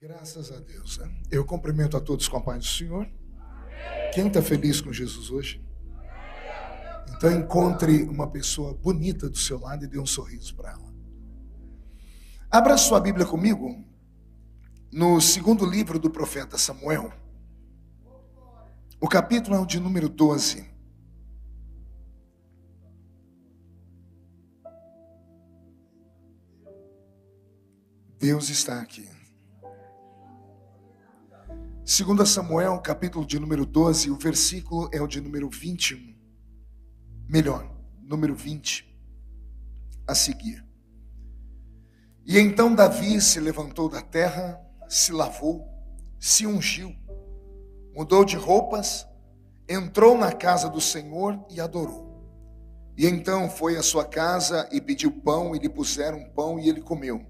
Graças a Deus. Eu cumprimento a todos com a paz do Senhor. Quem está feliz com Jesus hoje? Então encontre uma pessoa bonita do seu lado e dê um sorriso para ela. Abra sua Bíblia comigo no segundo livro do profeta Samuel. O capítulo é o de número 12. Deus está aqui. 2 Samuel, capítulo de número 12, o versículo é o de número 21. Melhor, número 20 a seguir. E então Davi se levantou da terra, se lavou, se ungiu, mudou de roupas, entrou na casa do Senhor e adorou. E então foi à sua casa e pediu pão, e lhe puseram pão e ele comeu.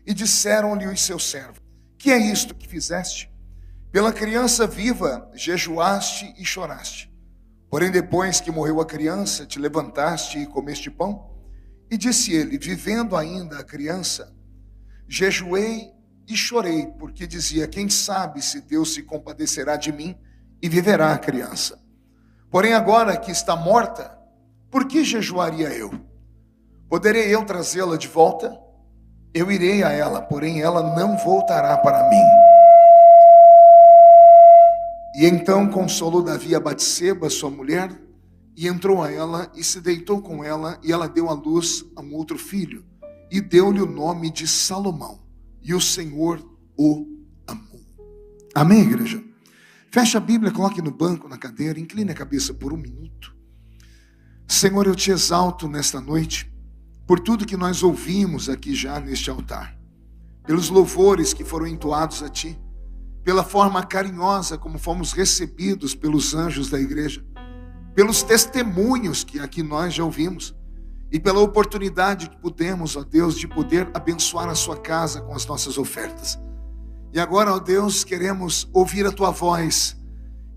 E disseram-lhe os seus servos: que é isto que fizeste? Pela criança viva jejuaste e choraste. Porém, depois que morreu a criança, te levantaste e comeste pão? E disse ele: vivendo ainda a criança, jejuei e chorei, porque dizia: quem sabe se Deus se compadecerá de mim e viverá a criança. Porém, agora que está morta, por que jejuaria eu? Poderei eu trazê-la de volta? Eu irei a ela, porém ela não voltará para mim. E então consolou Davi a Batseba, sua mulher, e entrou a ela e se deitou com ela, e ela deu à luz a um outro filho, e deu-lhe o nome de Salomão, e o Senhor o amou. Amém, igreja? Feche a Bíblia, coloque no banco, na cadeira, incline a cabeça por um minuto. Senhor, eu te exalto nesta noite, por tudo que nós ouvimos aqui já neste altar, pelos louvores que foram entoados a ti, pela forma carinhosa como fomos recebidos pelos anjos da igreja, pelos testemunhos que aqui nós já ouvimos, e pela oportunidade que pudemos, ó Deus, de poder abençoar a sua casa com as nossas ofertas. E agora, ó Deus, queremos ouvir a tua voz,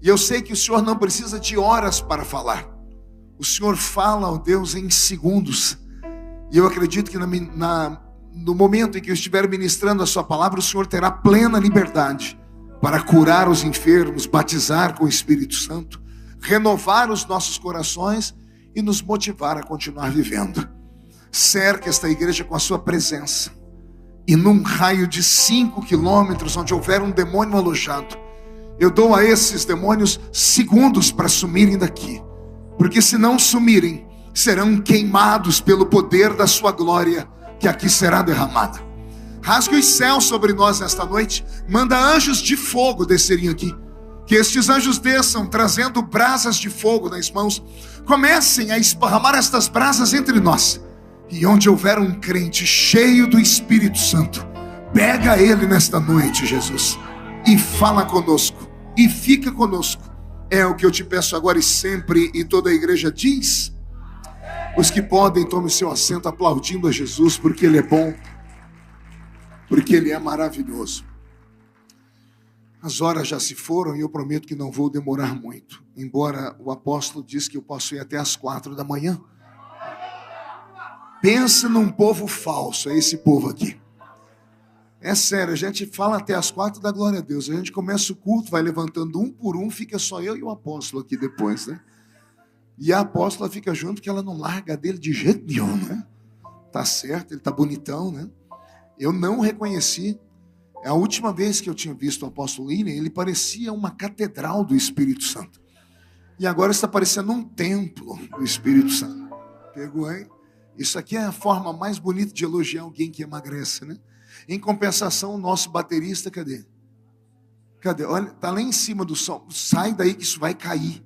e eu sei que o Senhor não precisa de horas para falar, o Senhor fala, ó Deus, em segundos, e eu acredito que no momento em que eu estiver ministrando a sua palavra, o Senhor terá plena liberdade para curar os enfermos, batizar com o Espírito Santo, renovar os nossos corações e nos motivar a continuar vivendo. Cerque esta igreja com a sua presença, e num raio de 5 quilômetros, onde houver um demônio alojado, eu dou a esses demônios segundos para sumirem daqui, porque se não sumirem, serão queimados pelo poder da sua glória, que aqui será derramada. Rasgue os céus sobre nós nesta noite. Manda anjos de fogo descerem aqui. Que estes anjos desçam trazendo brasas de fogo nas mãos. Comecem a esparramar estas brasas entre nós. E onde houver um crente cheio do Espírito Santo, pega ele nesta noite, Jesus, e fala conosco, e fica conosco. É o que eu te peço agora e sempre. E toda a igreja diz: os que podem, tomem seu assento aplaudindo a Jesus, porque Ele é bom, porque Ele é maravilhoso. As horas já se foram e eu prometo que não vou demorar muito, embora o apóstolo disse que eu posso ir até às 4 da manhã. Pensa num povo falso, é esse povo aqui. É sério, a gente fala até às 4, dá glória a Deus. A gente começa o culto, vai levantando um por um, fica só eu e o apóstolo aqui depois, né? E a apóstola fica junto, que ela não larga dele de jeito nenhum, né? Tá certo, ele tá bonitão, né? Eu não reconheci. A última vez que eu tinha visto o apóstolo William, ele parecia uma catedral do Espírito Santo. E agora está parecendo um templo do Espírito Santo. Pegou, hein? Isso aqui é a forma mais bonita de elogiar alguém que emagrece, né? Em compensação, o nosso baterista, cadê? Cadê? Olha, tá lá em cima do som. Sai daí que isso vai cair.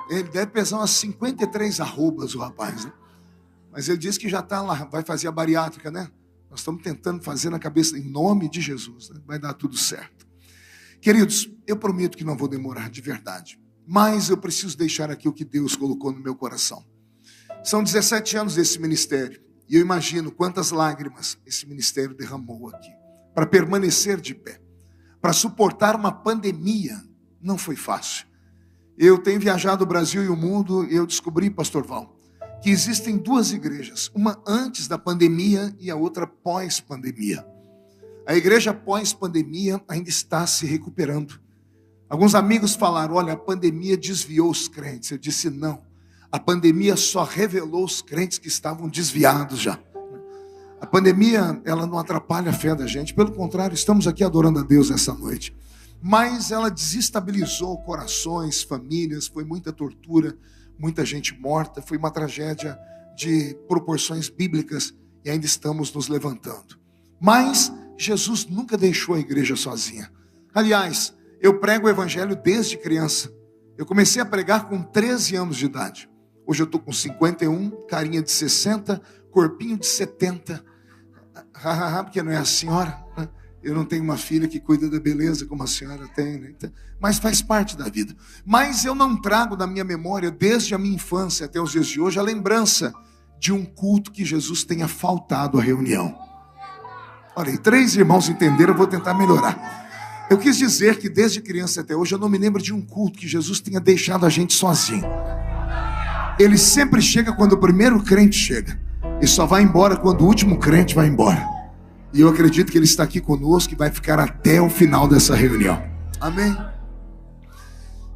Ele deve pesar umas 53 arrobas, o rapaz, né? Mas ele disse que já está lá, vai fazer a bariátrica, né? Nós estamos tentando fazer na cabeça, em nome de Jesus, né? Vai dar tudo certo. Queridos, eu prometo que não vou demorar de verdade, mas eu preciso deixar aqui o que Deus colocou no meu coração. São 17 anos desse ministério, e eu imagino quantas lágrimas esse ministério derramou aqui, para permanecer de pé, para suportar uma pandemia. Não foi fácil. Eu tenho viajado o Brasil e o mundo, e eu descobri, pastor Val, que existem duas igrejas, uma antes da pandemia e a outra pós-pandemia. A igreja pós-pandemia ainda está se recuperando. Alguns amigos falaram, olha, a pandemia desviou os crentes. Eu disse, não. A pandemia só revelou os crentes que estavam desviados já. A pandemia, ela não atrapalha a fé da gente. Pelo contrário, estamos aqui adorando a Deus essa noite. Mas ela desestabilizou corações, famílias, foi muita tortura, muita gente morta, foi uma tragédia de proporções bíblicas e ainda estamos nos levantando. Mas Jesus nunca deixou a igreja sozinha. Aliás, eu prego o evangelho desde criança. Eu comecei a pregar com 13 anos de idade. Hoje eu estou com 51, carinha de 60, corpinho de 70. Porque não é a senhora, né? Eu não tenho uma filha que cuida da beleza como a senhora tem, né? Mas faz parte da vida. Mas eu não trago da minha memória, desde a minha infância até os dias de hoje, a lembrança de um culto que Jesus tenha faltado à reunião. Olha, e 3 irmãos entenderam, eu vou tentar melhorar. Eu quis dizer que desde criança até hoje eu não me lembro de um culto que Jesus tenha deixado a gente sozinho. Ele sempre chega quando o primeiro crente chega. E só vai embora quando o último crente vai embora. E eu acredito que Ele está aqui conosco e vai ficar até o final dessa reunião. Amém?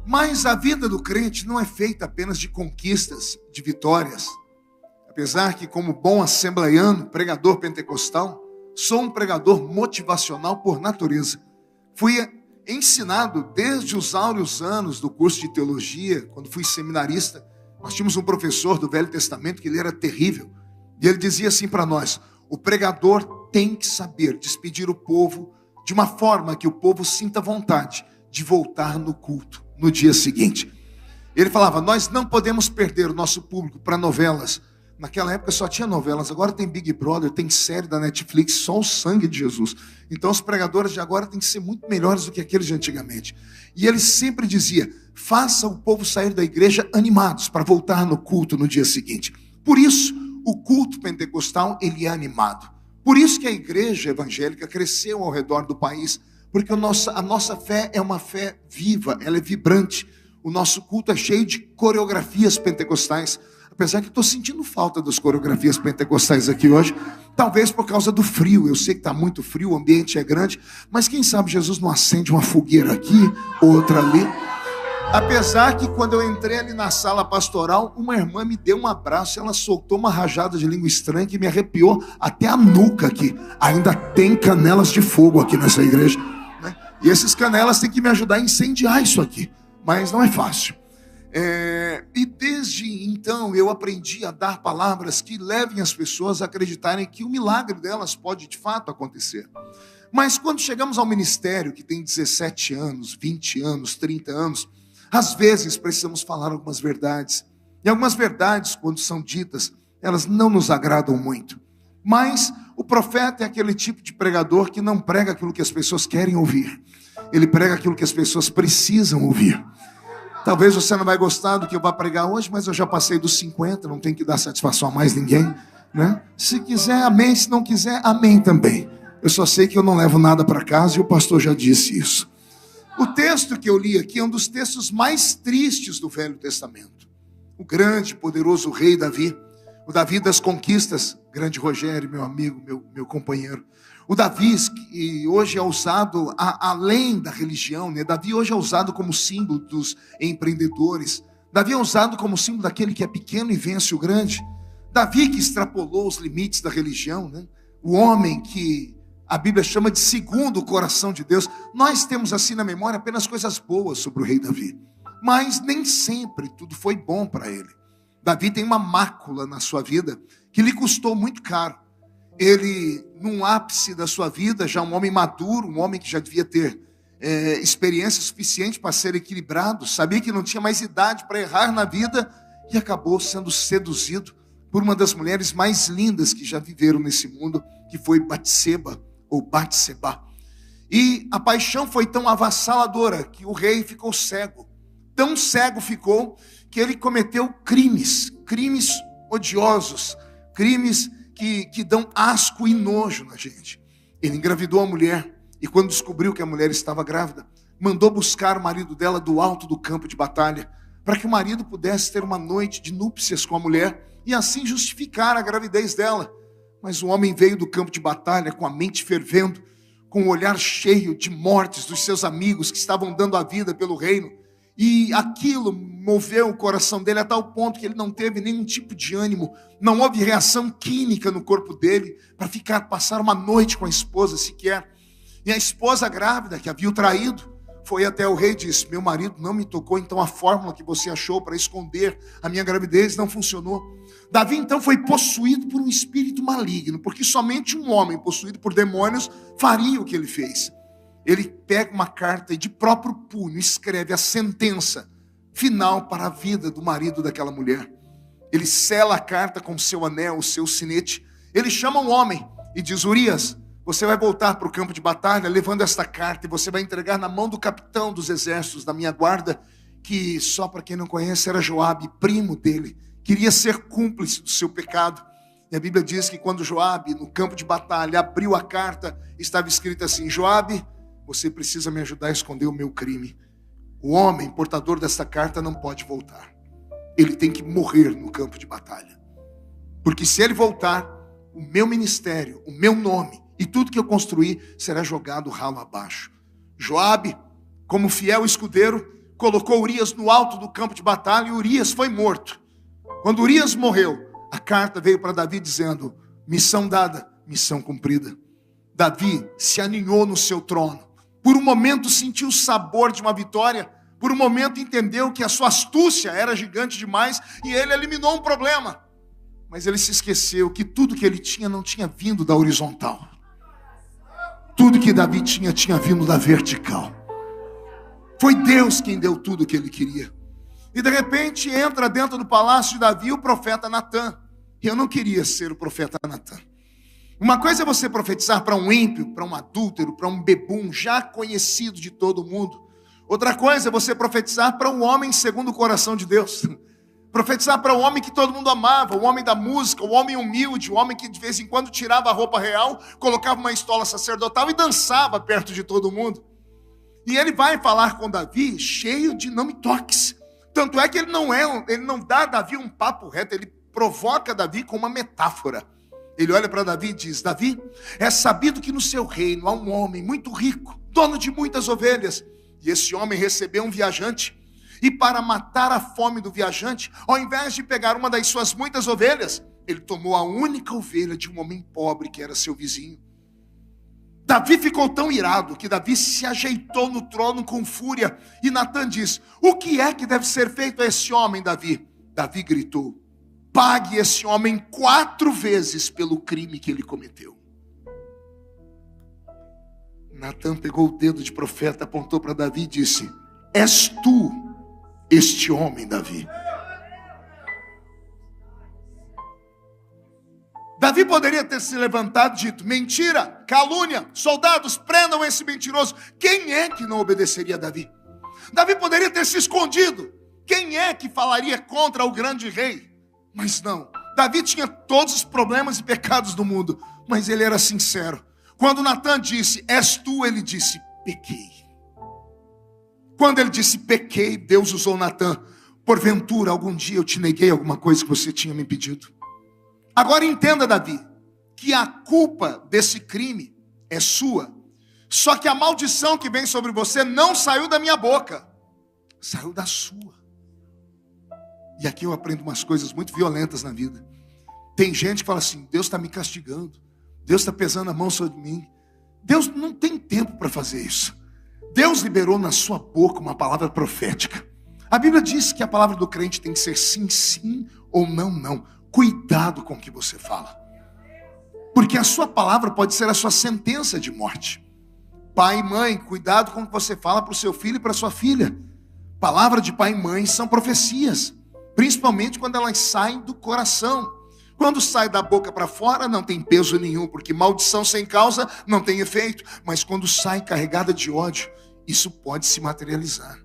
Mas a vida do crente não é feita apenas de conquistas, de vitórias. Apesar que, como bom assembleiano, pregador pentecostal, sou um pregador motivacional por natureza. Fui ensinado desde os áureos anos do curso de teologia, quando fui seminarista. Nós tínhamos um professor do Velho Testamento que ele era terrível. E ele dizia assim para nós, o pregador tem que saber despedir o povo de uma forma que o povo sinta vontade de voltar no culto no dia seguinte. Ele falava, nós não podemos perder o nosso público para novelas. Naquela época só tinha novelas, agora tem Big Brother, tem série da Netflix, só o sangue de Jesus. Então os pregadores de agora têm que ser muito melhores do que aqueles de antigamente. E ele sempre dizia, faça o povo sair da igreja animados para voltar no culto no dia seguinte. Por isso, o culto pentecostal, ele é animado. Por isso que a igreja evangélica cresceu ao redor do país, porque a nossa fé é uma fé viva, ela é vibrante. O nosso culto é cheio de coreografias pentecostais. Apesar que estou sentindo falta das coreografias pentecostais aqui hoje, talvez por causa do frio. Eu sei que está muito frio, o ambiente é grande, mas quem sabe Jesus não acende uma fogueira aqui, outra ali. Apesar que quando eu entrei ali na sala pastoral, uma irmã me deu um abraço, ela soltou uma rajada de língua estranha que me arrepiou até a nuca aqui. Ainda tem canelas de fogo aqui nessa igreja, né? E esses canelas têm que me ajudar a incendiar isso aqui, mas não é fácil. E desde então eu aprendi a dar palavras que levem as pessoas a acreditarem que o milagre delas pode de fato acontecer. Mas quando chegamos ao ministério, que tem 17 anos, 20 anos, 30 anos, às vezes precisamos falar algumas verdades. E algumas verdades, quando são ditas, elas não nos agradam muito. Mas o profeta é aquele tipo de pregador que não prega aquilo que as pessoas querem ouvir. Ele prega aquilo que as pessoas precisam ouvir. Talvez você não vai gostar do que eu vou pregar hoje, mas eu já passei dos 50, não tenho que dar satisfação a mais ninguém, né? Se quiser, amém. Se não quiser, amém também. Eu só sei que eu não levo nada para casa e o pastor já disse isso. O texto que eu li aqui é um dos textos mais tristes do Velho Testamento. O grande, poderoso rei Davi, o Davi das conquistas, grande Rogério, meu amigo, meu companheiro. O Davi, que hoje é usado além da religião, né? Davi hoje é usado como símbolo dos empreendedores. Davi é usado como símbolo daquele que é pequeno e vence o grande. Davi que extrapolou os limites da religião, né? O homem que a Bíblia chama de segundo o coração de Deus. Nós temos assim na memória apenas coisas boas sobre o rei Davi. Mas nem sempre tudo foi bom para ele. Davi tem uma mácula na sua vida que lhe custou muito caro. Ele, num ápice da sua vida, já um homem maduro, um homem que já devia ter experiência suficiente para ser equilibrado, sabia que não tinha mais idade para errar na vida e acabou sendo seduzido por uma das mulheres mais lindas que já viveram nesse mundo, que foi Batseba, ou Batseba. E a paixão foi tão avassaladora que o rei ficou cego. Tão cego ficou que ele cometeu crimes odiosos, crimes que dão asco e nojo na gente. Ele engravidou a mulher e quando descobriu que a mulher estava grávida, mandou buscar o marido dela do alto do campo de batalha, para que o marido pudesse ter uma noite de núpcias com a mulher e assim justificar a gravidez dela. Mas o homem veio do campo de batalha com a mente fervendo, com o olhar cheio de mortes dos seus amigos que estavam dando a vida pelo reino. E aquilo moveu o coração dele a tal ponto que ele não teve nenhum tipo de ânimo, não houve reação química no corpo dele para passar uma noite com a esposa sequer. E a esposa grávida, que havia o traído, foi até o rei e disse: meu marido não me tocou, então a fórmula que você achou para esconder a minha gravidez não funcionou. Davi então foi possuído por um espírito maligno, porque somente um homem possuído por demônios faria o que ele fez. Ele pega uma carta e de próprio punho escreve a sentença final para a vida do marido daquela mulher. Ele sela a carta com seu anel, o seu sinete. Ele chama um homem e diz: Urias, você vai voltar para o campo de batalha levando esta carta e você vai entregar na mão do capitão dos exércitos da minha guarda, que, só para quem não conhece, era Joabe, primo dele, queria ser cúmplice do seu pecado. E a Bíblia diz que quando Joabe, no campo de batalha, abriu a carta, estava escrito assim: Joabe, você precisa me ajudar a esconder o meu crime. O homem portador desta carta não pode voltar. Ele tem que morrer no campo de batalha. Porque se ele voltar, o meu ministério, o meu nome e tudo que eu construí será jogado ralo abaixo. Joabe, como fiel escudeiro, colocou Urias no alto do campo de batalha e Urias foi morto. Quando Urias morreu, a carta veio para Davi dizendo: missão dada, missão cumprida. Davi se aninhou no seu trono. Por um momento sentiu o sabor de uma vitória. Por um momento entendeu que a sua astúcia era gigante demais e ele eliminou um problema. Mas ele se esqueceu que tudo que ele tinha não tinha vindo da horizontal. Tudo que Davi tinha vindo da vertical. Foi Deus quem deu tudo o que ele queria. E de repente entra dentro do palácio de Davi o profeta Natã. E eu não queria ser o profeta Natã. Uma coisa é você profetizar para um ímpio, para um adúltero, para um bebum já conhecido de todo mundo. Outra coisa é você profetizar para um homem segundo o coração de Deus. Profetizar para um homem que todo mundo amava, o homem da música, o homem humilde, o homem que de vez em quando tirava a roupa real, colocava uma estola sacerdotal e dançava perto de todo mundo. E ele vai falar com Davi cheio de não me toques. Tanto é que ele não dá a Davi um papo reto, ele provoca Davi com uma metáfora. Ele olha para Davi e diz: Davi, é sabido que no seu reino há um homem muito rico, dono de muitas ovelhas. E esse homem recebeu um viajante. E para matar a fome do viajante, ao invés de pegar uma das suas muitas ovelhas, ele tomou a única ovelha de um homem pobre que era seu vizinho. Davi ficou tão irado que Davi se ajeitou no trono com fúria. E Natã diz: o que é que deve ser feito a esse homem, Davi? Davi gritou: pague esse homem 4 vezes pelo crime que ele cometeu. Natã pegou o dedo de profeta, apontou para Davi e disse: és tu este homem, Davi. Davi poderia ter se levantado e dito: mentira, calúnia, soldados, prendam esse mentiroso. Quem é que não obedeceria a Davi? Davi poderia ter se escondido. Quem é que falaria contra o grande rei? Mas não, Davi tinha todos os problemas e pecados do mundo, mas ele era sincero. Quando Natã disse: és tu, ele disse: pequei. Quando ele disse pequei, Deus usou Natã: porventura algum dia eu te neguei alguma coisa que você tinha me pedido? Agora entenda, Davi, que a culpa desse crime é sua. Só que a maldição que vem sobre você não saiu da minha boca, saiu da sua. E aqui eu aprendo umas coisas muito violentas na vida. Tem gente que fala assim: Deus está me castigando, Deus está pesando a mão sobre mim. Deus não tem tempo para fazer isso. Deus liberou na sua boca uma palavra profética. A Bíblia diz que a palavra do crente tem que ser sim, sim ou não, não. Cuidado com o que você fala. Porque a sua palavra pode ser a sua sentença de morte. Pai e mãe, cuidado com o que você fala para o seu filho e para a sua filha. Palavra de pai e mãe são profecias. Principalmente quando elas saem do coração. Quando sai da boca para fora não tem peso nenhum, porque maldição sem causa não tem efeito. Mas quando sai carregada de ódio, isso pode se materializar.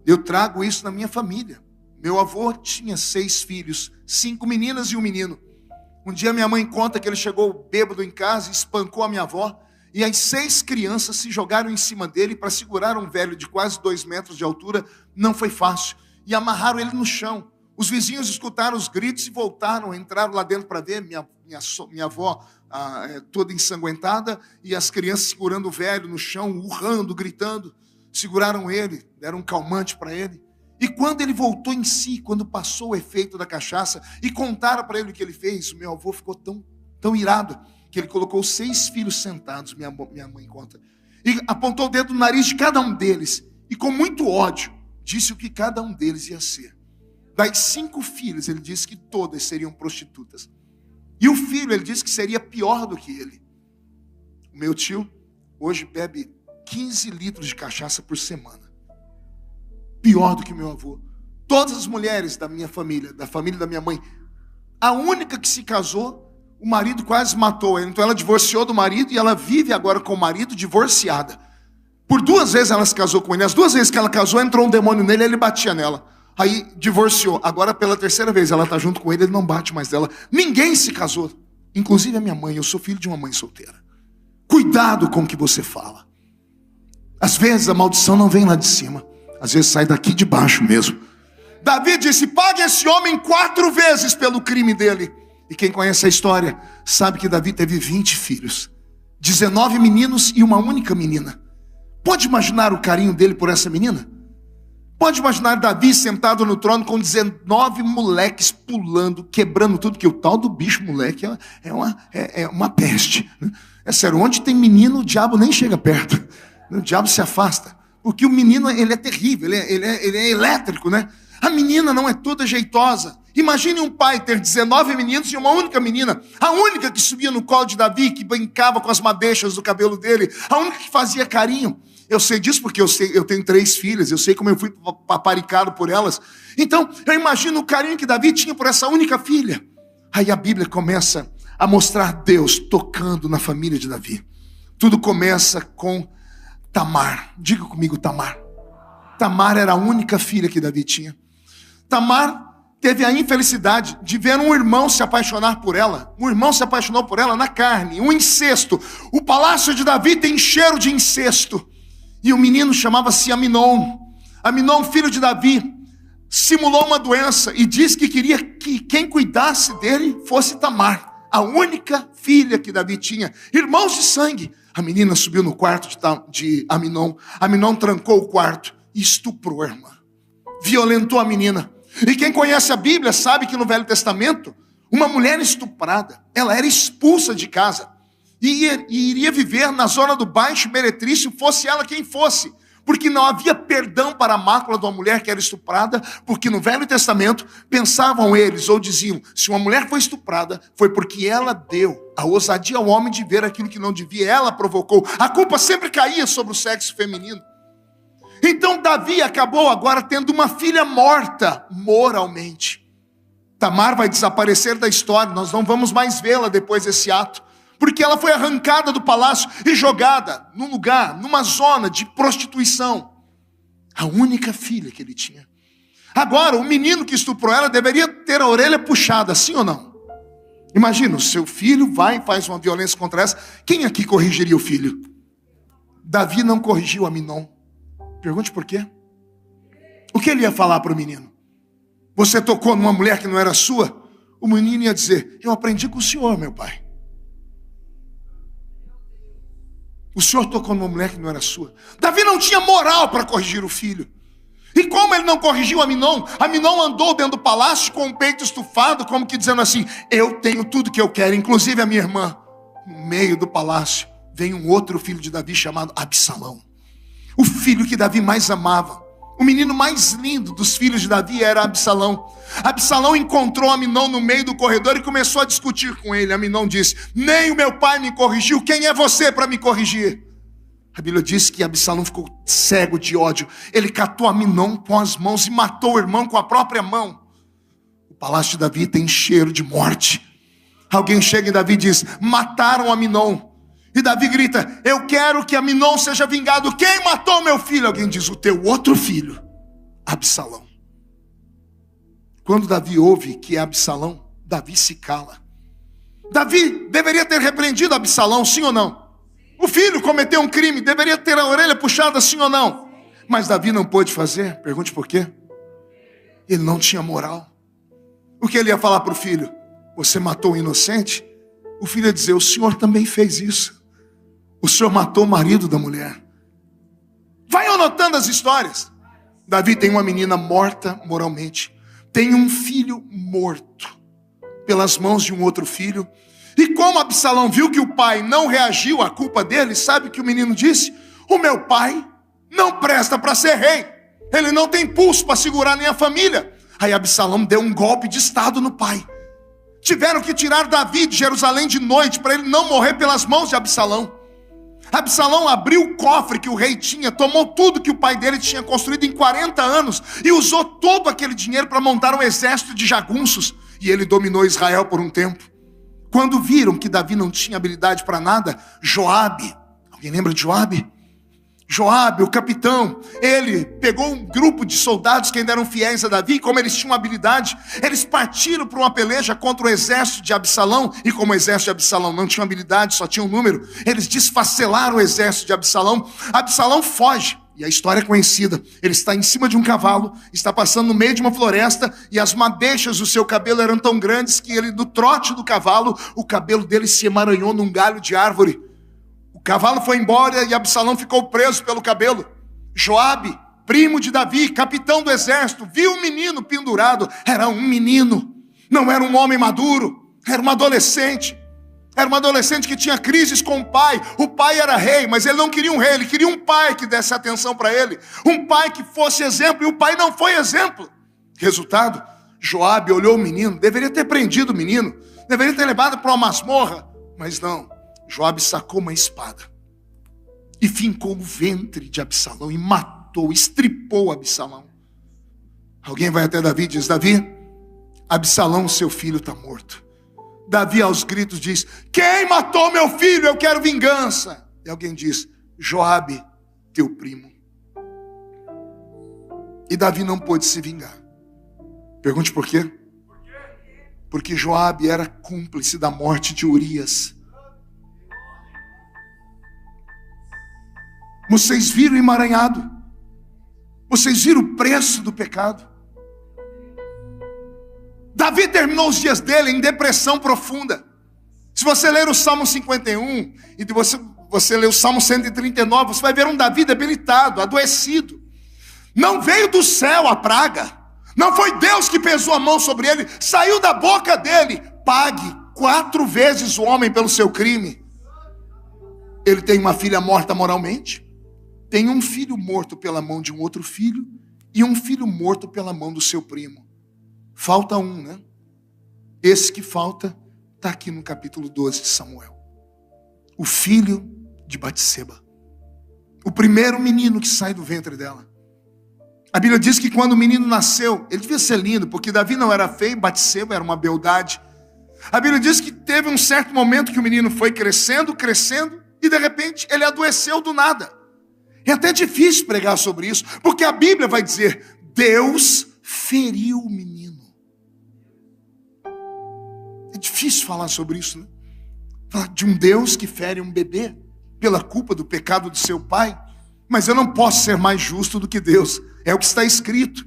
Eu trago isso na minha família. Meu avô tinha 6 filhos, 5 meninas e um menino. Um dia minha mãe conta que ele chegou bêbado em casa e espancou a minha avó. E as 6 crianças se jogaram em cima dele para segurar um velho de quase 2 metros de altura. Não foi fácil. E amarraram ele no chão. Os vizinhos escutaram os gritos e voltaram, entraram lá dentro para ver. Minha avó toda ensanguentada, e as crianças segurando o velho no chão, urrando, gritando. Seguraram ele, deram um calmante para ele. E quando ele voltou em si, quando passou o efeito da cachaça, e contaram para ele o que ele fez, o meu avô ficou tão irado, que ele colocou 6 filhos sentados, minha mãe conta, e apontou o dedo no nariz de cada um deles, e com muito ódio, disse o que cada um deles ia ser. Das 5 filhas, ele disse que todas seriam prostitutas. E o filho, ele disse que seria pior do que ele. O meu tio, hoje bebe 15 litros de cachaça por semana. Pior do que meu avô. Todas as mulheres da minha família, da família da minha mãe, a única que se casou, o marido quase matou ela. Então ela divorciou do marido e ela vive agora com o marido divorciada. Por 2 vezes ela se casou com ele. As 2 vezes que ela casou, entrou um demônio nele e ele batia nela. Aí divorciou. Agora pela 3ª vez ela está junto com ele, ele não bate mais dela. Ninguém se casou. Inclusive a minha mãe. Eu sou filho de uma mãe solteira. Cuidado com o que você fala. Às vezes a maldição não vem lá de cima. Às vezes sai daqui de baixo mesmo. Davi disse, pague esse homem 4 vezes pelo crime dele. E quem conhece a história sabe que Davi teve 20 filhos. 19 meninos e uma única menina. Pode imaginar o carinho dele por essa menina? Pode imaginar Davi sentado no trono com 19 moleques pulando, quebrando tudo, que o tal do bicho moleque é uma peste. É sério, onde tem menino, o diabo nem chega perto. O diabo se afasta. Porque o menino, ele é terrível, ele é elétrico, né? A menina não é toda jeitosa. Imagine um pai ter 19 meninos e uma única menina. A única que subia no colo de Davi, que brincava com as madeixas do cabelo dele. A única que fazia carinho. Eu sei disso porque eu tenho 3 filhas. Eu sei como eu fui paparicado por elas. Então, eu imagino o carinho que Davi tinha por essa única filha. Aí a Bíblia começa a mostrar Deus tocando na família de Davi. Tudo começa com Tamar. Diga comigo, Tamar. Tamar era a única filha que Davi tinha. Tamar teve a infelicidade de ver um irmão se apaixonar por ela. Um irmão se apaixonou por ela na carne. Um incesto. O palácio de Davi tem cheiro de incesto. E o menino chamava-se Aminon. Aminon, filho de Davi, simulou uma doença e disse que queria que quem cuidasse dele fosse Tamar. A única filha que Davi tinha. Irmãos de sangue. A menina subiu no quarto de Aminon. Aminon trancou o quarto e estuprou a irmã. Violentou a menina. E quem conhece a Bíblia sabe que no Velho Testamento, uma mulher estuprada, ela era expulsa de casa. E iria viver na zona do Baixo Meretrício, fosse ela quem fosse. Porque não havia perdão para a mácula de uma mulher que era estuprada, porque no Velho Testamento pensavam eles, ou diziam, se uma mulher foi estuprada, foi porque ela deu a ousadia ao homem de ver aquilo que não devia, ela provocou. A culpa sempre caía sobre o sexo feminino. Então Davi acabou agora tendo uma filha morta moralmente. Tamar vai desaparecer da história, nós não vamos mais vê-la depois desse ato, porque ela foi arrancada do palácio e jogada num lugar, numa zona de prostituição. A única filha que ele tinha. Agora, o menino que estuprou ela deveria ter a orelha puxada, sim ou não? Imagina, o seu filho vai e faz uma violência contra essa. Quem aqui corrigiria o filho? Davi não corrigiu Aminon. Pergunte por quê. O que ele ia falar para o menino? Você tocou numa mulher que não era sua? O menino ia dizer, eu aprendi com o senhor, meu pai. O senhor tocou numa mulher que não era sua. Davi não tinha moral para corrigir o filho. E como ele não corrigiu Aminon, Aminon andou dentro do palácio com o peito estufado, como que dizendo assim, eu tenho tudo que eu quero, inclusive a minha irmã. No meio do palácio, vem um outro filho de Davi chamado Absalão. O filho que Davi mais amava. O menino mais lindo dos filhos de Davi era Absalão. Absalão encontrou Aminon no meio do corredor e começou a discutir com ele. Aminon disse, nem o meu pai me corrigiu, quem é você para me corrigir? A Bíblia diz que Absalão ficou cego de ódio. Ele catou Aminon com as mãos e matou o irmão com a própria mão. O palácio de Davi tem cheiro de morte. Alguém chega em Davi e diz, mataram Aminon. E Davi grita, eu quero que Aminon seja vingado. Quem matou meu filho? Alguém diz, o teu outro filho, Absalão. Quando Davi ouve que é Absalão, Davi se cala. Davi deveria ter repreendido Absalão, sim ou não? O filho cometeu um crime, deveria ter a orelha puxada, sim ou não? Mas Davi não pôde fazer, pergunte por quê? Ele não tinha moral. O que ele ia falar para o filho? Você matou o inocente? O filho ia dizer: o senhor também fez isso. O senhor matou o marido da mulher. Vai anotando as histórias. Davi tem uma menina morta moralmente. Tem um filho morto pelas mãos de um outro filho. E como Absalão viu que o pai não reagiu à culpa dele, sabe o que o menino disse? O meu pai não presta para ser rei. Ele não tem pulso para segurar nem a família. Aí Absalão deu um golpe de estado no pai. Tiveram que tirar Davi de Jerusalém de noite para ele não morrer pelas mãos de Absalão. Absalão abriu o cofre que o rei tinha, tomou tudo que o pai dele tinha construído em 40 anos e usou todo aquele dinheiro para montar um exército de jagunços. E ele dominou Israel por um tempo. Quando viram que Davi não tinha habilidade para nada, Joabe, alguém lembra de Joabe? Joabe, o capitão, ele pegou um grupo de soldados que ainda eram fiéis a Davi, como eles tinham habilidade, eles partiram para uma peleja contra o exército de Absalão, e como o exército de Absalão não tinha habilidade, só tinha um número, eles desfacelaram o exército de Absalão. Absalão foge, e a história é conhecida. Ele está em cima de um cavalo, está passando no meio de uma floresta, e as madeixas do seu cabelo eram tão grandes que ele, do trote do cavalo, o cabelo dele se emaranhou num galho de árvore. O cavalo foi embora e Absalão ficou preso pelo cabelo. Joabe, primo de Davi, capitão do exército, viu o menino pendurado. Era um menino, não era um homem maduro, era uma adolescente. Era uma adolescente que tinha crises com o pai. O pai era rei, mas ele não queria um rei, ele queria um pai que desse atenção para ele. Um pai que fosse exemplo, e o pai não foi exemplo. Resultado, Joabe olhou o menino, deveria ter prendido o menino, deveria ter levado para uma masmorra, mas não. Joabe sacou uma espada e fincou o ventre de Absalão e matou, estripou Absalão. Alguém vai até Davi e diz: Davi, Absalão, seu filho, está morto. Davi aos gritos diz: quem matou meu filho? Eu quero vingança. E alguém diz: Joabe, teu primo. E Davi não pôde se vingar. Pergunte por quê? Porque Joabe era cúmplice da morte de Urias. Vocês viram o emaranhado? Vocês viram o preço do pecado? Davi terminou os dias dele em depressão profunda. Se você ler o Salmo 51 e você ler o Salmo 139, você vai ver um Davi debilitado, adoecido. Não veio do céu a praga, não foi Deus que pesou a mão sobre ele, saiu da boca dele: pague 4 vezes o homem pelo seu crime. Ele tem uma filha morta moralmente, tem um filho morto pela mão de um outro filho e um filho morto pela mão do seu primo. Falta um, né? Esse que falta está aqui no capítulo 12 de Samuel. O filho de Batseba. O primeiro menino que sai do ventre dela. A Bíblia diz que quando o menino nasceu, ele devia ser lindo, porque Davi não era feio, Batseba era uma beldade. A Bíblia diz que teve um certo momento que o menino foi crescendo, e de repente ele adoeceu do nada. É até difícil pregar sobre isso, porque a Bíblia vai dizer: Deus feriu o menino. É difícil falar sobre isso, né? Falar de um Deus que fere um bebê pela culpa do pecado do seu pai. Mas eu não posso ser mais justo do que Deus. É o que está escrito.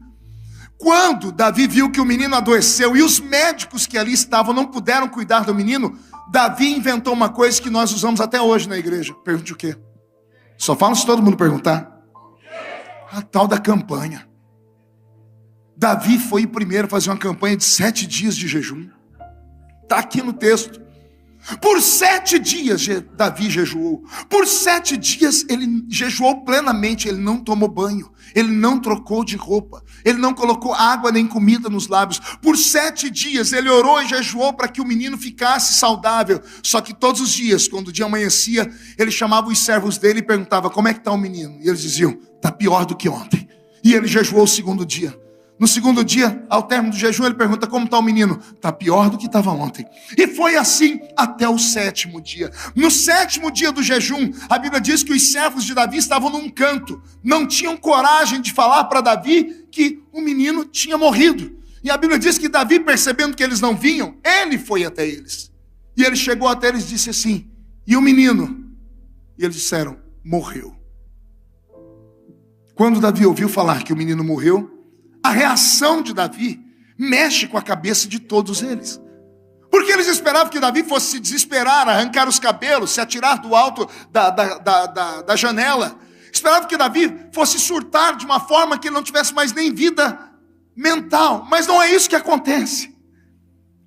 Quando Davi viu que o menino adoeceu e os médicos que ali estavam não puderam cuidar do menino, Davi inventou uma coisa que nós usamos até hoje na igreja. Pergunte o quê? Só fala se todo mundo perguntar. A tal da campanha. Davi foi o primeiro a fazer uma campanha de 7 dias de jejum. Está aqui no texto. Por 7 dias Davi jejuou. Por 7 dias ele jejuou plenamente. Ele não tomou banho, ele não trocou de roupa, ele não colocou água nem comida nos lábios. Por 7 dias ele orou e jejuou para que o menino ficasse saudável. Só que todos os dias, quando o dia amanhecia, ele chamava os servos dele e perguntava: como é que está o menino? E eles diziam: está pior do que ontem. E ele jejuou o segundo dia. No segundo dia, ao término do jejum, ele pergunta: como está o menino? Está pior do que estava ontem. E foi assim até o 7º dia. No 7º dia do jejum, a Bíblia diz que os servos de Davi estavam num canto. Não tinham coragem de falar para Davi que o menino tinha morrido. E a Bíblia diz que Davi, percebendo que eles não vinham, ele foi até eles. E ele chegou até eles e disse assim: e o menino? E eles disseram: morreu. Quando Davi ouviu falar que o menino morreu, a reação de Davi mexe com a cabeça de todos eles. Porque eles esperavam que Davi fosse se desesperar, arrancar os cabelos, se atirar do alto da janela. Esperavam que Davi fosse surtar de uma forma que ele não tivesse mais nem vida mental. Mas não é isso que acontece.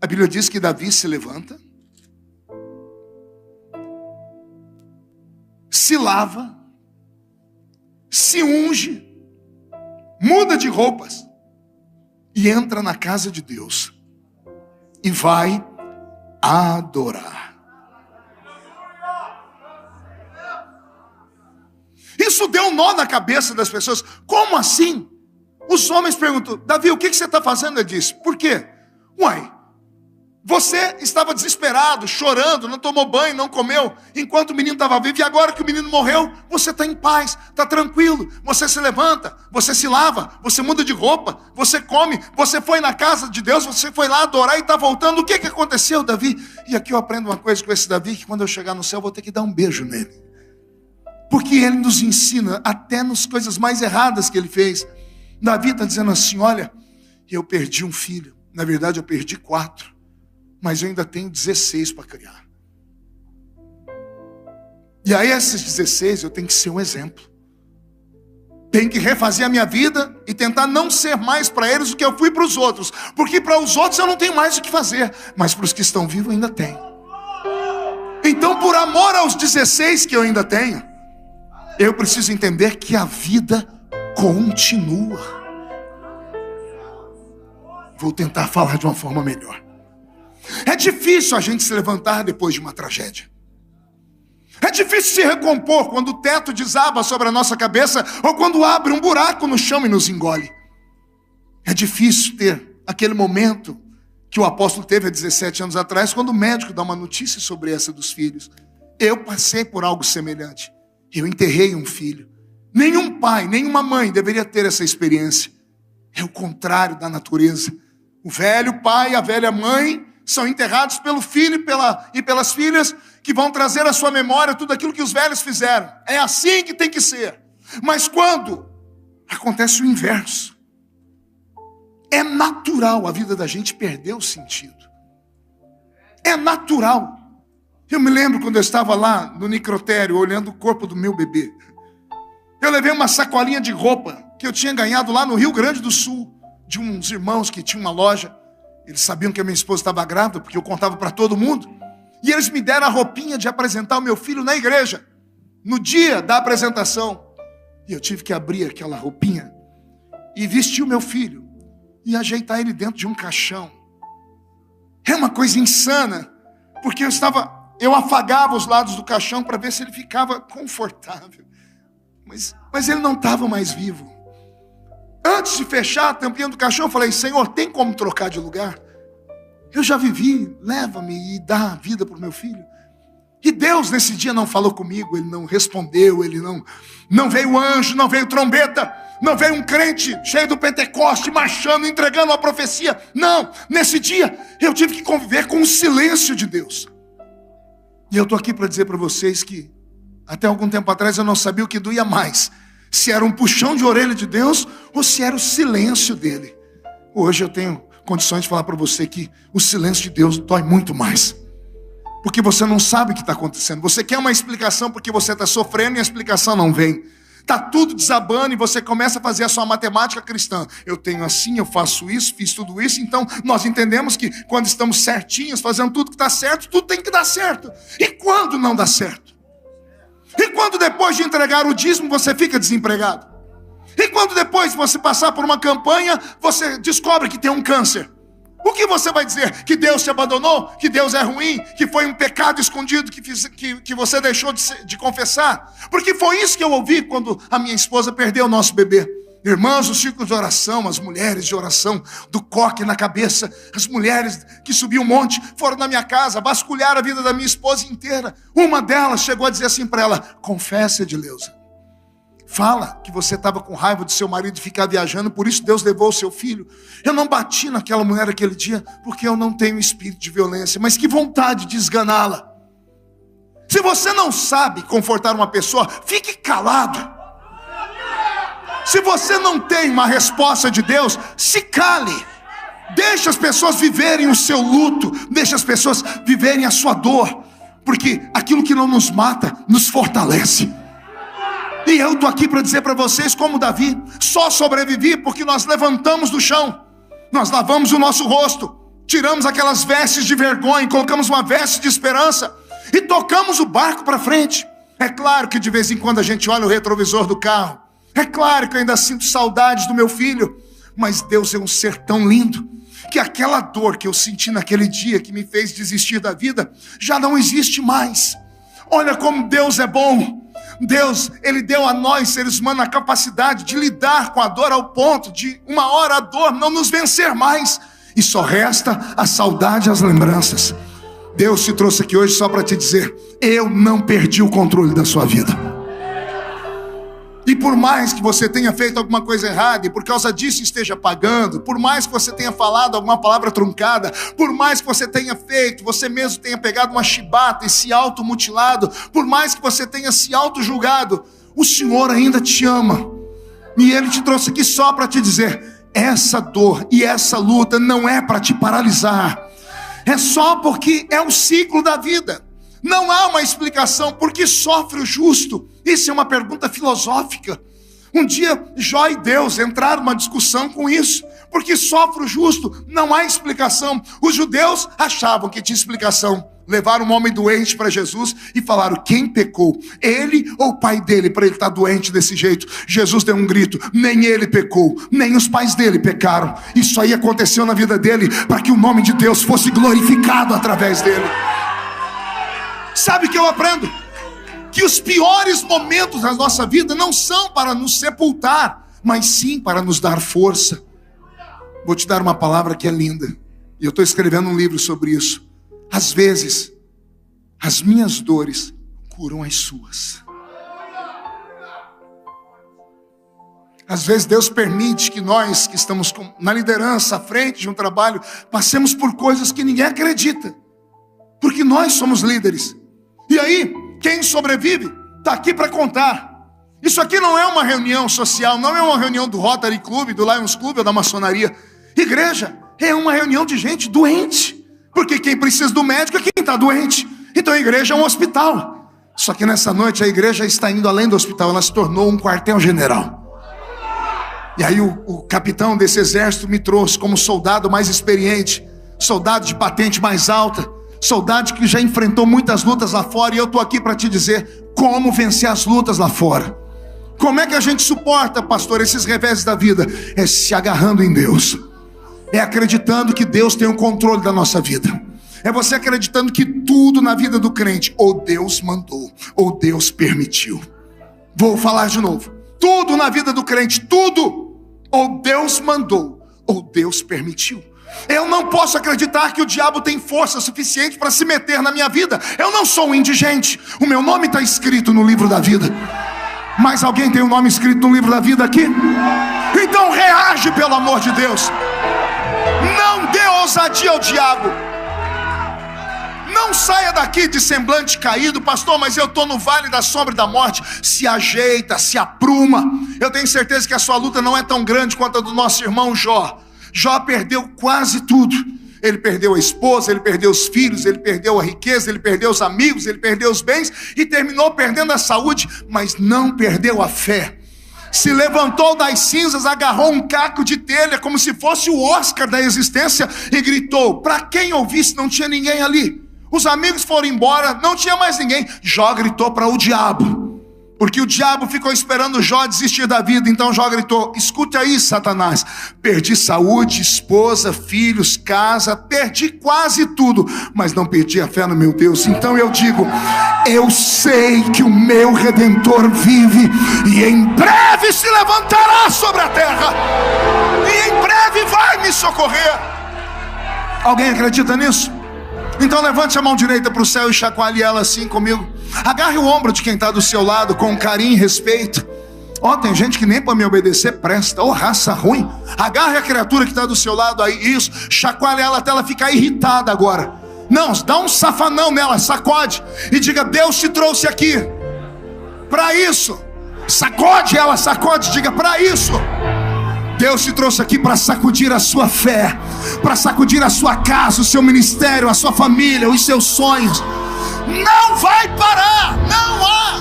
A Bíblia diz que Davi se levanta, se lava, se unge, muda de roupas e entra na casa de Deus e vai adorar. Isso deu um nó na cabeça das pessoas. Como assim? Os homens perguntam: Davi, o que você está fazendo? Ele disse: por quê? Uai, você estava desesperado, chorando, não tomou banho, não comeu, enquanto o menino estava vivo, e agora que o menino morreu, você está em paz, está tranquilo, você se levanta, você se lava, você muda de roupa, você come, você foi na casa de Deus, você foi lá adorar e está voltando. O que aconteceu, Davi? E aqui eu aprendo uma coisa com esse Davi, que quando eu chegar no céu eu vou ter que dar um beijo nele, porque ele nos ensina até nas coisas mais erradas que ele fez. Davi está dizendo assim: olha, eu perdi um filho, na verdade eu perdi 4, mas eu ainda tenho 16 para criar. E aí esses 16 eu tenho que ser um exemplo. Tenho que refazer a minha vida e tentar não ser mais para eles o que eu fui para os outros. Porque para os outros eu não tenho mais o que fazer, mas para os que estão vivos eu ainda tenho. Então, por amor aos 16 que eu ainda tenho, eu preciso entender que a vida continua. Vou tentar falar de uma forma melhor. É difícil a gente se levantar depois de uma tragédia. É difícil se recompor quando o teto desaba sobre a nossa cabeça ou quando abre um buraco no chão e nos engole. É difícil ter aquele momento que o apóstolo teve há 17 anos atrás, quando o médico dá uma notícia sobre essa dos filhos. Eu passei por algo semelhante. Eu enterrei um filho. Nenhum pai, nenhuma mãe deveria ter essa experiência. É o contrário da natureza. O velho pai e a velha mãe são enterrados pelo filho e pelas filhas, que vão trazer à sua memória tudo aquilo que os velhos fizeram. É assim que tem que ser. Mas quando acontece o inverso, é natural a vida da gente perder o sentido. É natural. Eu me lembro quando eu estava lá no necrotério, olhando o corpo do meu bebê. Eu levei uma sacolinha de roupa que eu tinha ganhado lá no Rio Grande do Sul, de uns irmãos que tinham uma loja. Eles sabiam que a minha esposa estava grávida, porque eu contava para todo mundo. E eles me deram a roupinha de apresentar o meu filho na igreja, no dia da apresentação. E eu tive que abrir aquela roupinha e vestir o meu filho e ajeitar ele dentro de um caixão. É uma coisa insana, porque eu afagava os lados do caixão para ver se ele ficava confortável. Mas ele não estava mais vivo. Antes de fechar a tampinha do caixão, eu falei: Senhor, tem como trocar de lugar? Eu já vivi, leva-me e dá a vida para o meu filho. E Deus nesse dia não falou comigo, Ele não respondeu, Ele não veio anjo, não veio trombeta, não veio um crente cheio do Pentecoste, marchando, entregando uma profecia. Não, nesse dia eu tive que conviver com o silêncio de Deus. E eu estou aqui para dizer para vocês que até algum tempo atrás eu não sabia o que doía mais, se era um puxão de orelha de Deus ou se era o silêncio dele. Hoje eu tenho condições de falar para você que o silêncio de Deus dói muito mais, porque você não sabe o que está acontecendo. Você quer uma explicação porque você está sofrendo e a explicação não vem. Está tudo desabando e você começa a fazer a sua matemática cristã. Eu tenho assim, eu faço isso, fiz tudo isso. Então nós entendemos que quando estamos certinhos, fazendo tudo que está certo, tudo tem que dar certo. E quando não dá certo? E quando depois de entregar o dízimo você fica desempregado? E quando depois de você passar por uma campanha, você descobre que tem um câncer? O que você vai dizer? Que Deus te abandonou? Que Deus é ruim? Que foi um pecado escondido que você deixou de confessar? Porque foi isso que eu ouvi quando a minha esposa perdeu o nosso bebê. Irmãos, os círculos de oração, as mulheres de oração, do coque na cabeça, as mulheres que subiam um monte, foram na minha casa, vasculharam a vida da minha esposa inteira. Uma delas chegou a dizer assim para ela: confessa, Edileuza. Fala que você estava com raiva do seu marido ficar viajando, por isso Deus levou o seu filho. Eu não bati naquela mulher aquele dia, porque eu não tenho espírito de violência, mas que vontade de esganá-la. Se você não sabe confortar uma pessoa, fique calado. Se você não tem uma resposta de Deus, se cale. Deixa as pessoas viverem o seu luto, deixa as pessoas viverem a sua dor, porque aquilo que não nos mata, nos fortalece. E eu estou aqui para dizer para vocês, como Davi, só sobrevivi porque nós levantamos do chão, nós lavamos o nosso rosto, tiramos aquelas vestes de vergonha, colocamos uma veste de esperança e tocamos o barco para frente. É claro que de vez em quando a gente olha o retrovisor do carro, é claro que eu ainda sinto saudades do meu filho, mas Deus é um ser tão lindo, que aquela dor que eu senti naquele dia, que me fez desistir da vida, já não existe mais. Olha como Deus é bom. Deus, Ele deu a nós, seres humanos, a capacidade de lidar com a dor ao ponto de uma hora a dor não nos vencer mais, e só resta a saudade e as lembranças. Deus te trouxe aqui hoje só para te dizer, eu não perdi o controle da sua vida. E por mais que você tenha feito alguma coisa errada e por causa disso esteja pagando, por mais que você tenha falado alguma palavra truncada, por mais que você tenha feito, você mesmo tenha pegado uma chibata e se automutilado, por mais que você tenha se auto-julgado, o Senhor ainda te ama. E Ele te trouxe aqui só para te dizer, essa dor e essa luta não é para te paralisar, é só porque é o ciclo da vida. Não há uma explicação por que sofre o justo. Isso é uma pergunta filosófica. Um dia Jó e Deus entraram numa discussão com isso. Por que sofre o justo? Não há explicação. Os judeus achavam que tinha explicação. Levaram um homem doente para Jesus e falaram, quem pecou? Ele ou o pai dele para ele estar doente desse jeito? Jesus deu um grito, nem ele pecou, nem os pais dele pecaram. Isso aí aconteceu na vida dele para que o nome de Deus fosse glorificado através dele. Sabe o que eu aprendo? Que os piores momentos da nossa vida não são para nos sepultar, mas sim para nos dar força. Vou te dar uma palavra que é linda, e eu estou escrevendo um livro sobre isso. Às vezes, as minhas dores curam as suas. Às vezes Deus permite que nós, que estamos na liderança, à frente de um trabalho, passemos por coisas que ninguém acredita, porque nós somos líderes. E aí, quem sobrevive, está aqui para contar. Isso aqui não é uma reunião social, não é uma reunião do Rotary Club, do Lions Club ou da maçonaria. Igreja é uma reunião de gente doente, porque quem precisa do médico é quem está doente. Então a igreja é um hospital. Só que nessa noite a igreja está indo além do hospital, ela se tornou um quartel-general. E aí o capitão desse exército me trouxe como soldado mais experiente, soldado de patente mais alta, soldado que já enfrentou muitas lutas lá fora, e eu estou aqui para te dizer como vencer as lutas lá fora. Como é que a gente suporta, pastor, esses reveses da vida? É se agarrando em Deus, é acreditando que Deus tem o controle da nossa vida, é você acreditando que tudo na vida do crente, ou Deus mandou, ou Deus permitiu. Vou falar de novo, tudo na vida do crente, tudo, ou Deus mandou, ou Deus permitiu. Eu não posso acreditar que o diabo tem força suficiente para se meter na minha vida. Eu não sou um indigente. O meu nome está escrito no livro da vida. Mas alguém tem o nome escrito no livro da vida aqui? Então reage, pelo amor de Deus. Não dê ousadia ao diabo. Não saia daqui de semblante caído, pastor, mas eu estou no vale da sombra e da morte. Se ajeita, se apruma. Eu tenho certeza que a sua luta não é tão grande quanto a do nosso irmão Jó. Jó perdeu quase tudo. Ele perdeu a esposa, ele perdeu os filhos, ele perdeu a riqueza, ele perdeu os amigos, ele perdeu os bens e terminou perdendo a saúde, mas não perdeu a fé. Se levantou das cinzas, agarrou um caco de telha como se fosse o Oscar da existência e gritou. Para quem ouvisse, não tinha ninguém ali. Os amigos foram embora, não tinha mais ninguém. Jó gritou para o diabo, porque o diabo ficou esperando Jó desistir da vida. Então Jó gritou, escute aí, Satanás, perdi saúde, esposa, filhos, casa, perdi quase tudo, mas não perdi a fé no meu Deus. Então eu digo, eu sei que o meu Redentor vive, e em breve se levantará sobre a terra, e em breve vai me socorrer. Alguém acredita nisso? Então levante a mão direita para o céu e chacoalhe ela assim comigo. Agarre o ombro de quem está do seu lado com carinho e respeito. Tem gente que nem para me obedecer presta. Raça ruim. Agarre a criatura que está do seu lado aí. Isso, chacoalhe ela até ela ficar irritada agora. Não, dá um safanão nela, sacode e diga, Deus te trouxe aqui para isso. Sacode ela, sacode, diga, para isso. Deus te trouxe aqui para sacudir a sua fé, para sacudir a sua casa, o seu ministério, a sua família, os seus sonhos. Não vai parar, não há.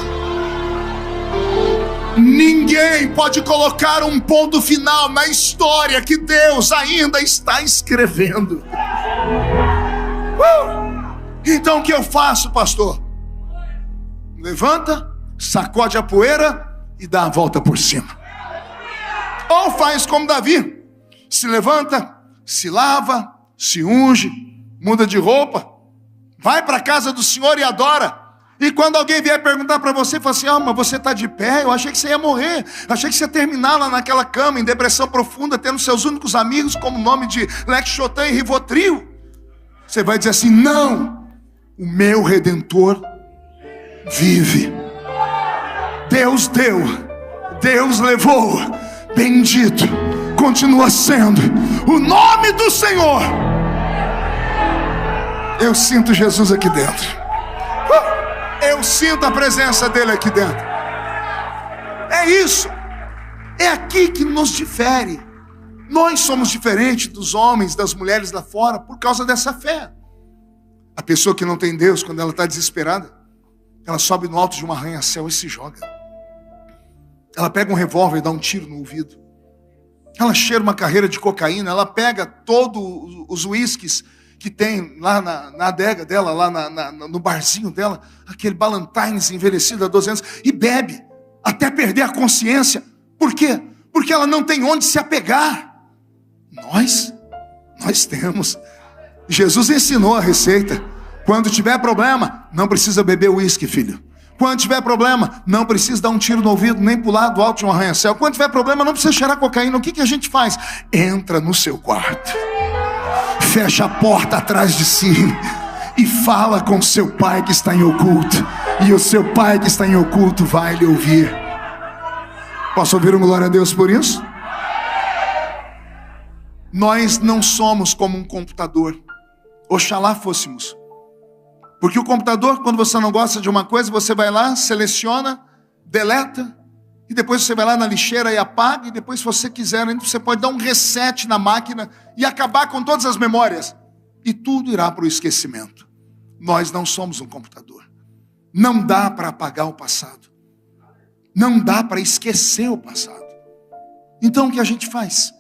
Ninguém pode colocar um ponto final na história que Deus ainda está escrevendo. Então o que eu faço, pastor? Levanta, sacode a poeira e dá a volta por cima. Ou faz como Davi, se levanta, se lava, se unge, muda de roupa, vai para a casa do Senhor e adora. E quando alguém vier perguntar para você, fala assim: mas você está de pé? Eu achei que você ia morrer, achei que você ia terminar lá naquela cama, em depressão profunda, tendo seus únicos amigos como o nome de Lexotan e Rivotril. Você vai dizer assim: não, o meu Redentor vive. Deus deu, Deus levou, bendito continua sendo o nome do Senhor. Eu sinto Jesus aqui dentro, eu sinto a presença dele aqui dentro. É isso, é aqui que nos difere. Nós somos diferentes dos homens, das mulheres lá fora, por causa dessa fé. A pessoa que não tem Deus, quando ela está desesperada, ela sobe no alto de um arranha-céu e se joga. Ela pega um revólver e dá um tiro no ouvido. Ela cheira uma carreira de cocaína. Ela pega todos os uísques que tem lá na adega dela, lá no barzinho dela, aquele Ballantines envelhecido há 12 anos, e bebe até perder a consciência. Por quê? Porque ela não tem onde se apegar. Nós temos. Jesus ensinou a receita. Quando tiver problema, não precisa beber uísque, filho. Quando tiver problema, não precisa dar um tiro no ouvido, nem pular do alto de um arranha-céu. Quando tiver problema, não precisa cheirar cocaína. O que a gente faz? Entra no seu quarto, fecha a porta atrás de si e fala com seu pai que está em oculto. E o seu pai que está em oculto vai lhe ouvir. Posso ouvir um glória a Deus por isso? Nós não somos como um computador. Oxalá fôssemos. Porque o computador, quando você não gosta de uma coisa, você vai lá, seleciona, deleta, e depois você vai lá na lixeira e apaga, e depois, se você quiser, você pode dar um reset na máquina e acabar com todas as memórias. E tudo irá para o esquecimento. Nós não somos um computador. Não dá para apagar o passado. Não dá para esquecer o passado. Então o que a gente faz?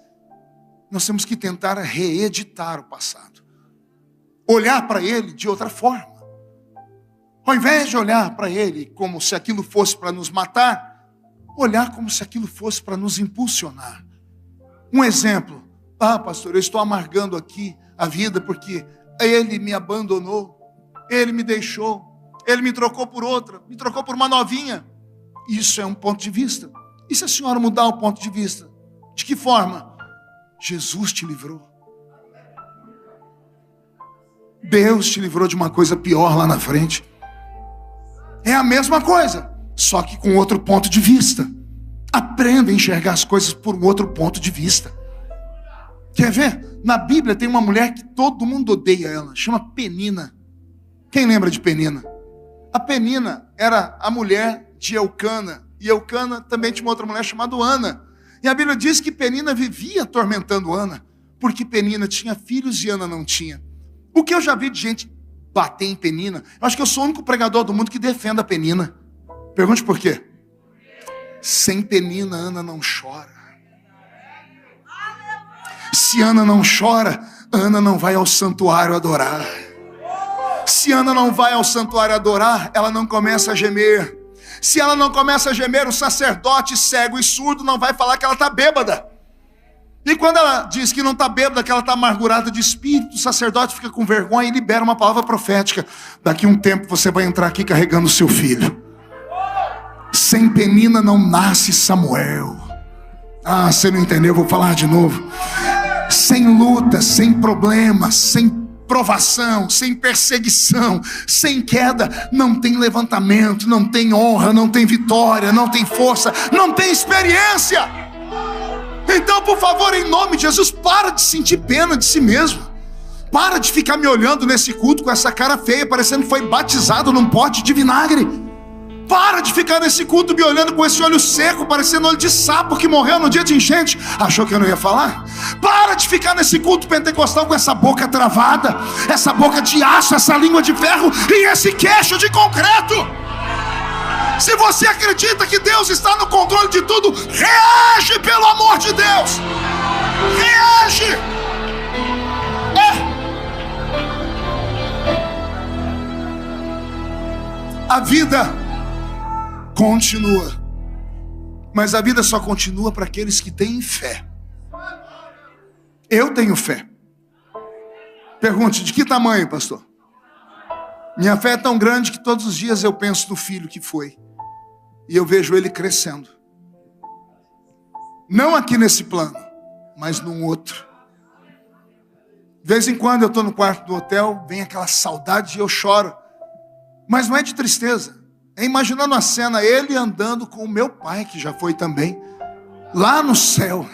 Nós temos que tentar reeditar o passado. Olhar para ele de outra forma. Ao invés de olhar para ele como se aquilo fosse para nos matar, olhar como se aquilo fosse para nos impulsionar. Um exemplo: pastor, eu estou amargando aqui a vida porque ele me abandonou, ele me deixou, ele me trocou por outra, me trocou por uma novinha. Isso é um ponto de vista. E se a senhora mudar o ponto de vista? De que forma? Jesus te livrou. Deus te livrou de uma coisa pior lá na frente. É a mesma coisa, só que com outro ponto de vista. Aprenda a enxergar as coisas por um outro ponto de vista. Quer ver? Na Bíblia tem uma mulher que todo mundo odeia ela, chama Penina. Quem lembra de Penina? A Penina era a mulher de Eucana, e Eucana também tinha uma outra mulher chamada Ana. E a Bíblia diz que Penina vivia atormentando Ana, porque Penina tinha filhos e Ana não tinha. O que eu já vi de gente bater em Penina, eu acho que eu sou o único pregador do mundo que defenda a Penina. Pergunte por quê? Sem Penina, Ana não chora. Se Ana não chora, Ana não vai ao santuário adorar. Se Ana não vai ao santuário adorar, ela não começa a gemer. Se ela não começa a gemer, o sacerdote cego e surdo não vai falar que ela está bêbada. E quando ela diz que não está bêbada, que ela está amargurada de espírito, o sacerdote fica com vergonha e libera uma palavra profética. Daqui a um tempo você vai entrar aqui carregando o seu filho. Sem Penina não nasce Samuel. Você não entendeu, vou falar de novo. Sem luta, sem problema, sem provação, sem perseguição, sem queda, não tem levantamento, não tem honra, não tem vitória, não tem força, não tem experiência. Então, por favor, em nome de Jesus, para de sentir pena de si mesmo. Para de ficar me olhando nesse culto com essa cara feia, parecendo que foi batizado num pote de vinagre. Para de ficar nesse culto me olhando com esse olho seco, parecendo olho de sapo que morreu no dia de enchente. Achou que eu não ia falar? Para de ficar nesse culto pentecostal com essa boca travada, essa boca de aço, essa língua de ferro e esse queixo de concreto. Se você acredita que Deus está no controle de tudo, reage, pelo amor de Deus. Reage. A vida continua, mas a vida só continua para aqueles que têm fé. Eu tenho fé. Pergunte, de que tamanho, pastor? Minha fé é tão grande que todos os dias eu penso no filho que foi, e eu vejo ele crescendo. Não aqui nesse plano, mas num outro. De vez em quando eu estou no quarto do hotel, vem aquela saudade e eu choro. Mas não é de tristeza, é imaginando a cena, ele andando com o meu pai, que já foi também, lá no céu.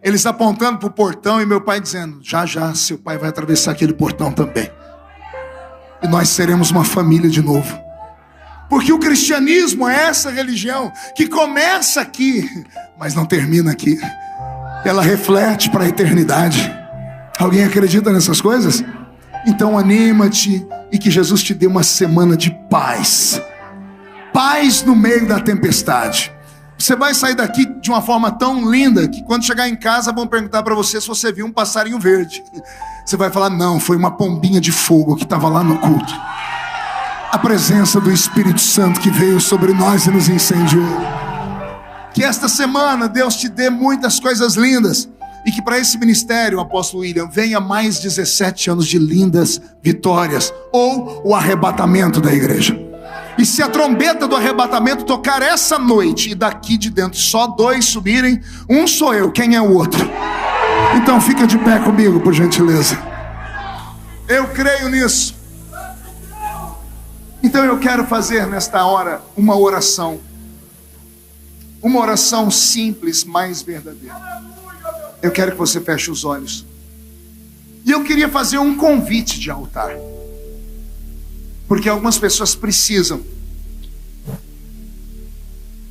Eles apontando para o portão e meu pai dizendo, já já seu pai vai atravessar aquele portão também. E nós seremos uma família de novo. Porque o cristianismo é essa religião que começa aqui, mas não termina aqui. Ela reflete para a eternidade. Alguém acredita nessas coisas? Então anima-te e que Jesus te dê uma semana de paz. Paz no meio da tempestade. Você vai sair daqui de uma forma tão linda que quando chegar em casa vão perguntar para você se você viu um passarinho verde. Você vai falar, não, foi uma pombinha de fogo que estava lá no culto. A presença do Espírito Santo que veio sobre nós e nos incendiou. Que esta semana Deus te dê muitas coisas lindas. E que para esse ministério, apóstolo William, venha mais 17 anos de lindas vitórias. Ou o arrebatamento da igreja. E se a trombeta do arrebatamento tocar essa noite e daqui de dentro só 2 subirem, um sou eu, quem é o outro? Então fica de pé comigo, por gentileza. Eu creio nisso. Então eu quero fazer nesta hora uma oração. Uma oração simples, mas verdadeira. Eu quero que você feche os olhos. E eu queria fazer um convite de altar. Porque algumas pessoas precisam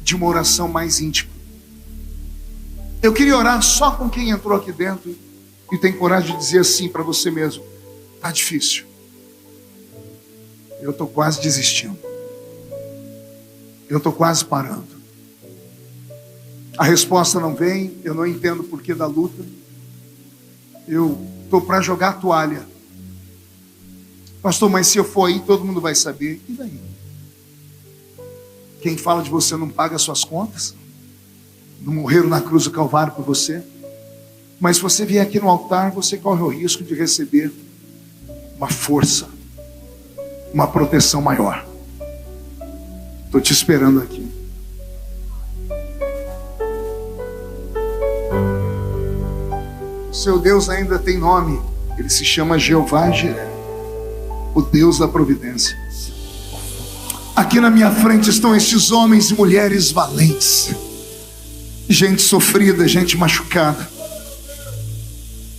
de uma oração mais íntima. Eu queria orar só com quem entrou aqui dentro e tem coragem de dizer assim para você mesmo: tá difícil. Eu estou quase desistindo. Eu estou quase parando. A resposta não vem, eu não entendo o porquê da luta. Eu estou para jogar a toalha. Pastor, mas se eu for aí, todo mundo vai saber. E daí? Quem fala de você não paga as suas contas? Não morreram na cruz do Calvário por você? Mas se você vier aqui no altar, você corre o risco de receber uma força, uma proteção maior. Estou te esperando aqui. Seu Deus ainda tem nome. Ele se chama Jeová Jireh, o Deus da providência. Aqui na minha frente estão estes homens e mulheres valentes, gente sofrida, gente machucada,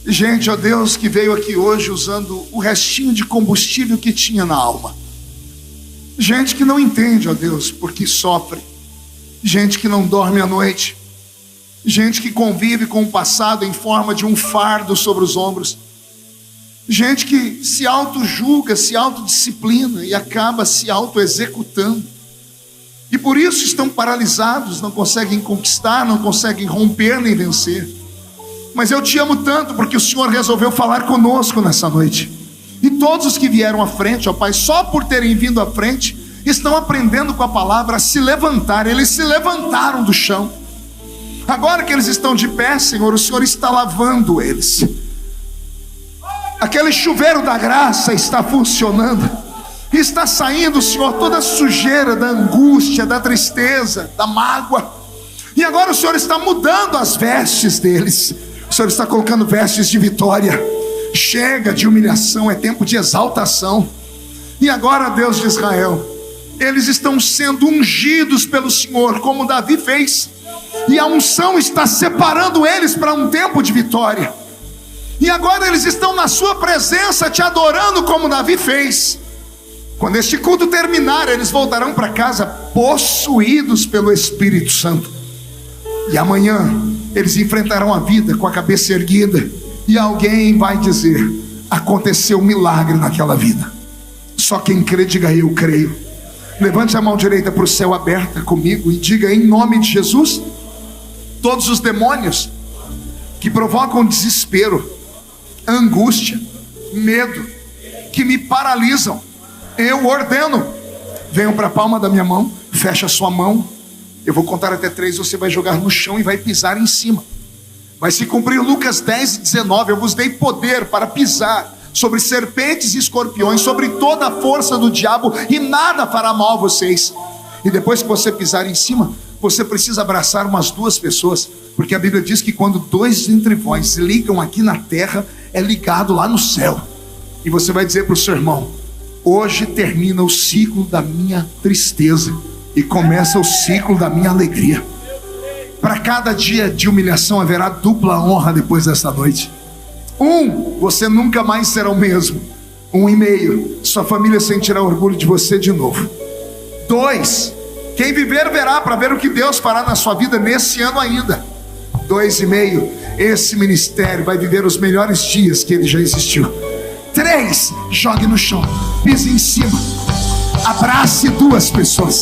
gente, ó Deus, que veio aqui hoje usando o restinho de combustível que tinha na alma. Gente que não entende, ó Deus, porque sofre. Gente que não dorme à noite. Gente que convive com o passado em forma de um fardo sobre os ombros. Gente que se auto-julga, se autodisciplina e acaba se auto-executando. E por isso estão paralisados, não conseguem conquistar, não conseguem romper nem vencer. Mas eu te amo tanto porque o Senhor resolveu falar conosco nessa noite. E todos os que vieram à frente, ó Pai, só por terem vindo à frente, estão aprendendo com a palavra a se levantar. Eles se levantaram do chão. Agora que eles estão de pé, Senhor, o Senhor está lavando eles. Aquele chuveiro da graça está funcionando. E está saindo, Senhor, toda a sujeira da angústia, da tristeza, da mágoa. E agora o Senhor está mudando as vestes deles. O Senhor está colocando vestes de vitória. Chega de humilhação, é tempo de exaltação. E agora, Deus de Israel, eles estão sendo ungidos pelo Senhor, como Davi fez. E a unção está separando eles para um tempo de vitória. E agora eles estão na sua presença, te adorando como Davi fez. Quando este culto terminar, eles voltarão para casa possuídos pelo Espírito Santo. E amanhã eles enfrentarão a vida com a cabeça erguida. E alguém vai dizer: aconteceu um milagre naquela vida. Só quem crê, diga: eu creio. Levante a mão direita para o céu aberta comigo e diga: em nome de Jesus, todos os demônios que provocam desespero, angústia, medo, que me paralisam, eu ordeno, venham para a palma da minha mão, fecha a sua mão. Eu vou contar até 3, você vai jogar no chão e vai pisar em cima. Vai se cumprir Lucas 10:19. Eu vos dei poder para pisar sobre serpentes e escorpiões, sobre toda a força do diabo, e nada fará mal a vocês. E depois que você pisar em cima, você precisa abraçar umas 2 pessoas, porque a Bíblia diz que quando 2 entre vós ligam aqui na terra, é ligado lá no céu. E você vai dizer para o seu irmão: hoje termina o ciclo da minha tristeza e começa o ciclo da minha alegria. Para cada dia de humilhação haverá dupla honra depois desta noite. 1, você nunca mais será o mesmo. 1,5, sua família sentirá orgulho de você de novo. 2, quem viver verá, para ver o que Deus fará na sua vida nesse ano ainda. 2,5, esse ministério vai viver os melhores dias que ele já existiu. 3, jogue no chão, pise em cima, abrace 2 pessoas.